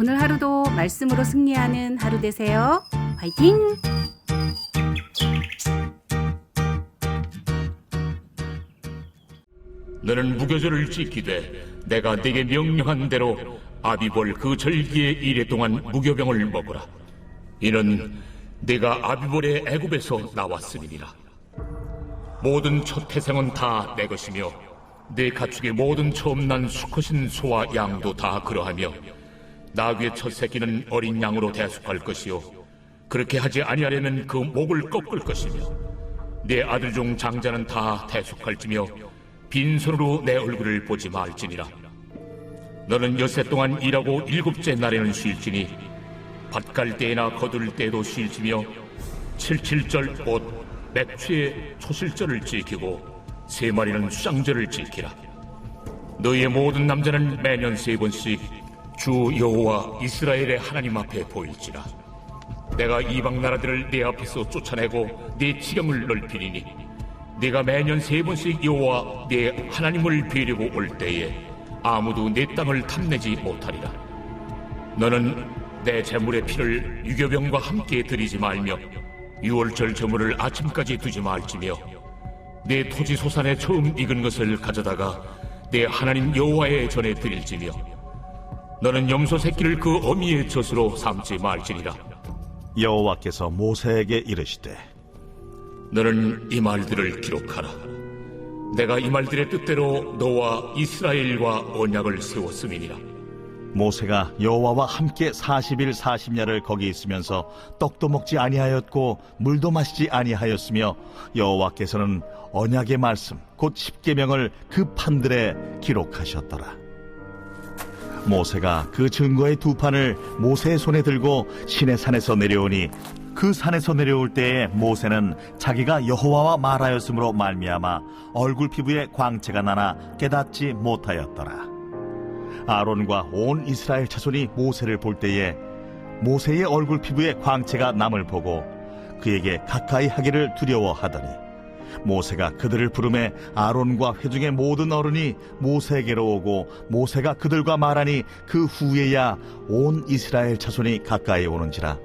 오늘 하루도 말씀으로 승리하는 하루 되세요. 화이팅! 너는 무교절을 지키되 내가 네게 명령한 대로 아비볼 그 절기의 이래 동안 무교병을 먹으라. 이는 네가 아비볼의 애굽에서 나왔음이니라. 모든 첫 태생은 다 내 것이며 네 가축의 모든 처음 난 수컷인 소와 양도 다 그러하며 나귀의 첫 새끼는 어린 양으로 대속할 것이요 그렇게 하지 아니하려면 그 목을 꺾을 것이며 네 아들 중 장자는 다 대속할지며 빈손으로 내 얼굴을 보지 말지니라. 너는 엿새 동안 일하고 일곱째 날에는 쉴지니 밭 갈 때나 거둘 때도 쉴지며 칠칠절 곧 맥추의 초실절을 지키고 세 마리는 수장절을 지키라. 너희의 모든 남자는 매년 3번씩 주 여호와 이스라엘의 하나님 앞에 보일지라. 내가 이방 나라들을 네 앞에서 쫓아내고 네 지경을 넓히리니 네가 매년 3번씩 여호와 네 하나님을 뵈려고 올 때에 아무도 네 땅을 탐내지 못하리라. 너는 내 제물의 피를 유교병과 함께 드리지 말며 유월절 제물을 아침까지 두지 말지며 내 토지 소산에 처음 익은 것을 가져다가 내 하나님 여호와의 전에 드릴지며 너는 염소 새끼를 그 어미의 젖으로 삼지 말지니라. 여호와께서 모세에게 이르시되 너는 이 말들을 기록하라. 내가 이 말들의 뜻대로 너와 이스라엘과 언약을 세웠음이니라. 모세가 여호와와 함께 40일 40야를 거기 있으면서 떡도 먹지 아니하였고 물도 마시지 아니하였으며 여호와께서는 언약의 말씀 곧 십계명을 그 판들에 기록하셨더라. 모세가 그 증거의 2판을 모세의 손에 들고 시내산에서 내려오니 그 산에서 내려올 때에 모세는 자기가 여호와와 말하였으므로 말미암아 얼굴 피부에 광채가 나나 깨닫지 못하였더라. 아론과 온 이스라엘 자손이 모세를 볼 때에 모세의 얼굴 피부에 광채가 남을 보고 그에게 가까이 하기를 두려워하더니 모세가 그들을 부르매 아론과 회중의 모든 어른이 모세에게로 오고 모세가 그들과 말하니 그 후에야 온 이스라엘 자손이 가까이 오는지라.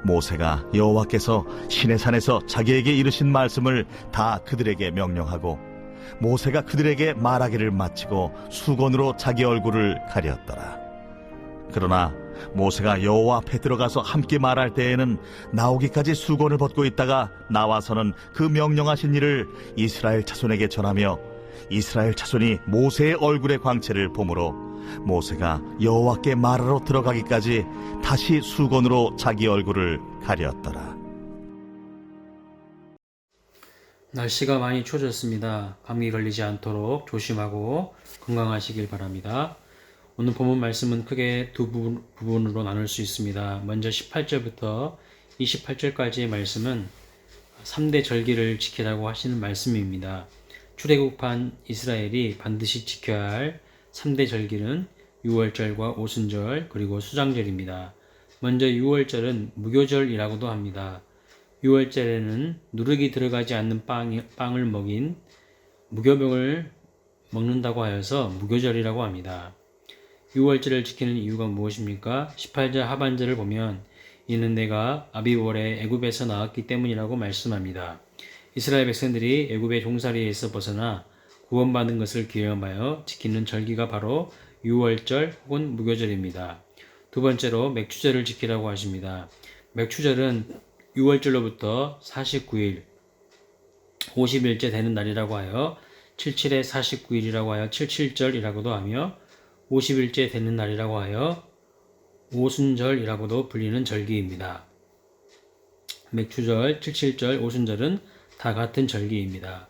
모세가 여호와께서 시내산에서 자기에게 이르신 말씀을 다 그들에게 명령하고 모세가 그들에게 말하기를 마치고 수건으로 자기 얼굴을 가렸더라. 그러나 모세가 여호와 앞에 들어가서 함께 말할 때에는 나오기까지 수건을 벗고 있다가 나와서는 그 명령하신 일을 이스라엘 자손에게 전하며 이스라엘 자손이 모세의 얼굴의 광채를 보므로 모세가 여호와께 말하러 들어가기까지 다시 수건으로 자기 얼굴을 가렸더라. 날씨가 많이 추워졌습니다. 감기 걸리지 않도록 조심하고 건강하시길 바랍니다. 오늘 본문 말씀은 크게 두 부분으로 나눌 수 있습니다. 먼저 18절부터 28절까지의 말씀은 3대 절기를 지키라고 하시는 말씀입니다. 출애굽한 이스라엘이 반드시 지켜야 할 3대 절기는 유월절과 오순절 그리고 수장절입니다. 먼저 유월절은 무교절이라고도 합니다. 유월절에는 누룩이 들어가지 않는 빵을 먹인 무교병을 먹는다고 하여서 무교절이라고 합니다. 유월절을 지키는 이유가 무엇입니까? 18절 하반절을 보면 이는 내가 아비월에 애굽에서 나왔기 때문이라고 말씀합니다. 이스라엘 백성들이 애굽의 종살이에서 벗어나 구원받은 것을 기념하여 지키는 절기가 바로 유월절 혹은 무교절입니다. 두 번째로 맥추절을 지키라고 하십니다. 맥추절은 6월절로부터 49일, 50일째 되는 날이라고 하여 77에 49일이라고 하여 77절이라고도 하며 50일째 되는 날이라고 하여 오순절이라고도 불리는 절기입니다. 맥추절, 77절, 오순절은 다 같은 절기입니다.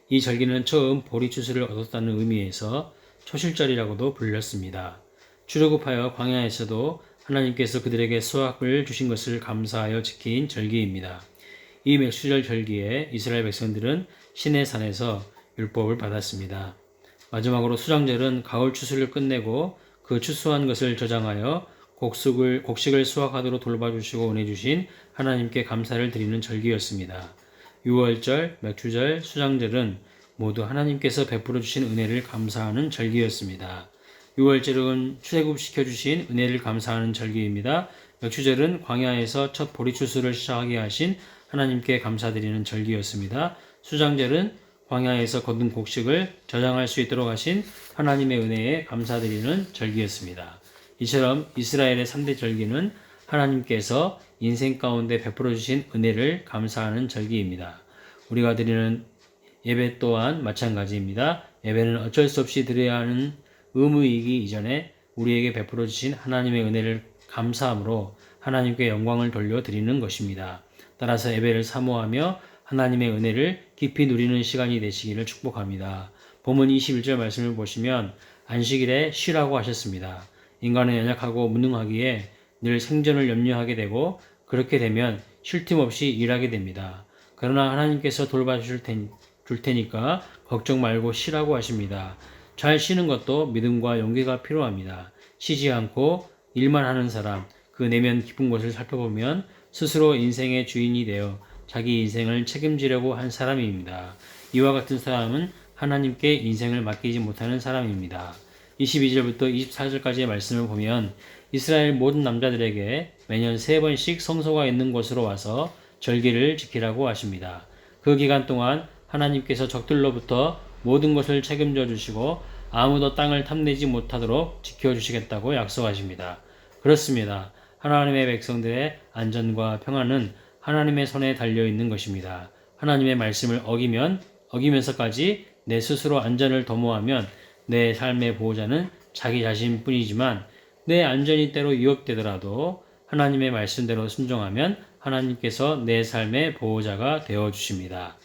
이 절기는 처음 보리추수를 얻었다는 의미에서 초실절이라고도 불렸습니다. 출애굽하여 광야에서도 하나님께서 그들에게 수확을 주신 것을 감사하여 지킨 절기입니다. 이 맥추절 절기에 이스라엘 백성들은 시내산에서 율법을 받았습니다. 마지막으로 수장절은 가을 추수를 끝내고 그 추수한 것을 저장하여 곡식을 수확하도록 돌봐주시고 은혜주신 하나님께 감사를 드리는 절기였습니다. 유월절, 맥추절, 수장절은 모두 하나님께서 베풀어 주신 은혜를 감사하는 절기였습니다. 6월절은 출애굽시켜 주신 은혜를 감사하는 절기입니다. 역추절은 광야에서 첫 보리추수를 시작하게 하신 하나님께 감사드리는 절기였습니다. 수장절은 광야에서 거둔 곡식을 저장할 수 있도록 하신 하나님의 은혜에 감사드리는 절기였습니다. 이처럼 이스라엘의 3대 절기는 하나님께서 인생 가운데 베풀어 주신 은혜를 감사하는 절기입니다. 우리가 드리는 예배 또한 마찬가지입니다. 예배는 어쩔 수 없이 드려야 하는 의무이기 이전에 우리에게 베풀어 주신 하나님의 은혜를 감사함으로 하나님께 영광을 돌려드리는 것입니다. 따라서 예배를 사모하며 하나님의 은혜를 깊이 누리는 시간이 되시기를 축복합니다. 본문 21절 말씀을 보시면 안식일에 쉬라고 하셨습니다. 인간은 연약하고 무능하기에 늘 생존을 염려하게 되고 그렇게 되면 쉴 틈 없이 일하게 됩니다. 그러나 하나님께서 돌봐줄 테니까 걱정 말고 쉬라고 하십니다. 잘 쉬는 것도 믿음과 용기가 필요합니다. 쉬지 않고 일만 하는 사람, 그 내면 깊은 곳을 살펴보면 스스로 인생의 주인이 되어 자기 인생을 책임지려고 한 사람입니다. 이와 같은 사람은 하나님께 인생을 맡기지 못하는 사람입니다. 22절부터 24절까지의 말씀을 보면 이스라엘 모든 남자들에게 매년 3번씩 성소가 있는 곳으로 와서 절기를 지키라고 하십니다. 그 기간 동안 하나님께서 적들로부터 모든 것을 책임져 주시고 아무도 땅을 탐내지 못하도록 지켜주시겠다고 약속하십니다. 그렇습니다. 하나님의 백성들의 안전과 평안은 하나님의 손에 달려있는 것입니다. 하나님의 말씀을 어기면서까지 내 스스로 안전을 도모하면 내 삶의 보호자는 자기 자신뿐이지만 내 안전이 때로 위협되더라도 하나님의 말씀대로 순종하면 하나님께서 내 삶의 보호자가 되어주십니다.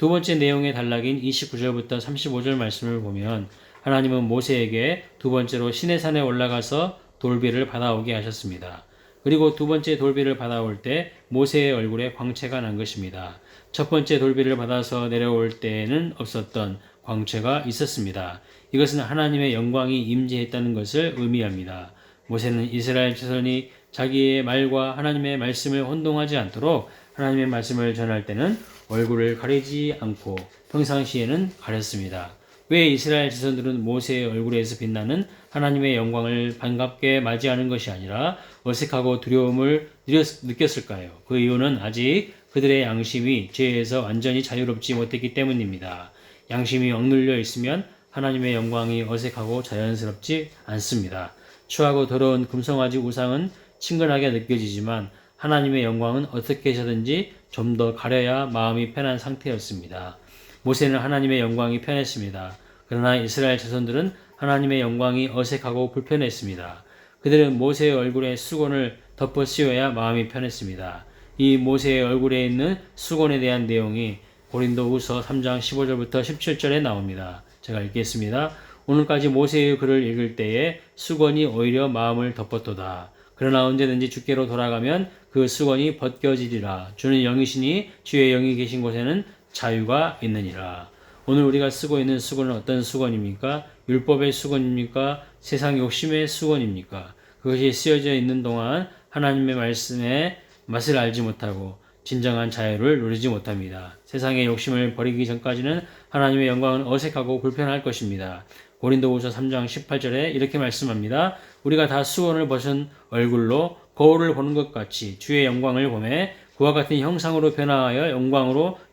두 번째 내용의 단락인 29절부터 35절 말씀을 보면 하나님은 모세에게 두 번째로 시내산에 올라가서 돌비를 받아오게 하셨습니다. 그리고 두 번째 돌비를 받아올 때 모세의 얼굴에 광채가 난 것입니다. 첫 번째 돌비를 받아서 내려올 때에는 없었던 광채가 있었습니다. 이것은 하나님의 영광이 임재했다는 것을 의미합니다. 모세는 이스라엘 자손이 자기의 말과 하나님의 말씀을 혼동하지 않도록 하나님의 말씀을 전할 때는 얼굴을 가리지 않고 평상시에는 가렸습니다. 왜 이스라엘 자손들은 모세의 얼굴에서 빛나는 하나님의 영광을 반갑게 맞이하는 것이 아니라 어색하고 두려움을 느꼈을까요? 그 이유는 아직 그들의 양심이 죄에서 완전히 자유롭지 못했기 때문입니다. 양심이 억눌려 있으면 하나님의 영광이 어색하고 자연스럽지 않습니다. 추하고 더러운 금송아지 우상은 친근하게 느껴지지만 하나님의 영광은 어떻게 해서든지 좀 더 가려야 마음이 편한 상태였습니다. 모세는 하나님의 영광이 편했습니다. 그러나 이스라엘 자손들은 하나님의 영광이 어색하고 불편했습니다. 그들은 모세의 얼굴에 수건을 덮어 씌워야 마음이 편했습니다. 이 모세의 얼굴에 있는 수건에 대한 내용이 고린도후서 3장 15절부터 17절에 나옵니다. 제가 읽겠습니다. 오늘까지 모세의 글을 읽을 때에 수건이 오히려 마음을 덮었도다. 그러나 언제든지 주께로 돌아가면 그 수건이 벗겨지리라. 주는 영이시니 주의 영이 계신 곳에는 자유가 있느니라. 오늘 우리가 쓰고 있는 수건은 어떤 수건입니까? 율법의 수건입니까? 세상 욕심의 수건입니까? 그것이 쓰여져 있는 동안 하나님의 말씀의 맛을 알지 못하고 진정한 자유를 누리지 못합니다. 세상의 욕심을 버리기 전까지는 하나님의 영광은 어색하고 불편할 것입니다. 고린도후서 3장 18절에 이렇게 말씀합니다. 우리가 다 수건을 벗은 얼굴로 거울을 보는 것 같이 주의 영광을 보매 그와 같은 형상으로 변화하여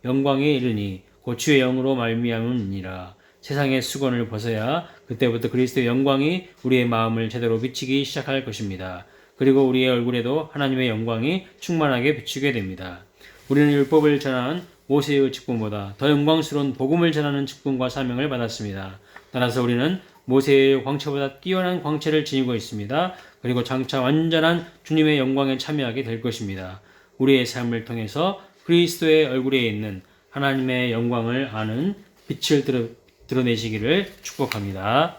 영광에 이르니 곧 주의 영으로 말미암음이니라. 세상의 수건을 벗어야 그때부터 그리스도의 영광이 우리의 마음을 제대로 비치기 시작할 것입니다. 그리고 우리의 얼굴에도 하나님의 영광이 충만하게 비추게 됩니다. 우리는 율법을 전한 모세의 직분보다 더 영광스러운 복음을 전하는 직분과 사명을 받았습니다. 따라서 우리는 모세의 광채보다 뛰어난 광채를 지니고 있습니다. 그리고 장차 완전한 주님의 영광에 참여하게 될 것입니다. 우리의 삶을 통해서 그리스도의 얼굴에 있는 하나님의 영광을 아는 빛을 드러내시기를 축복합니다.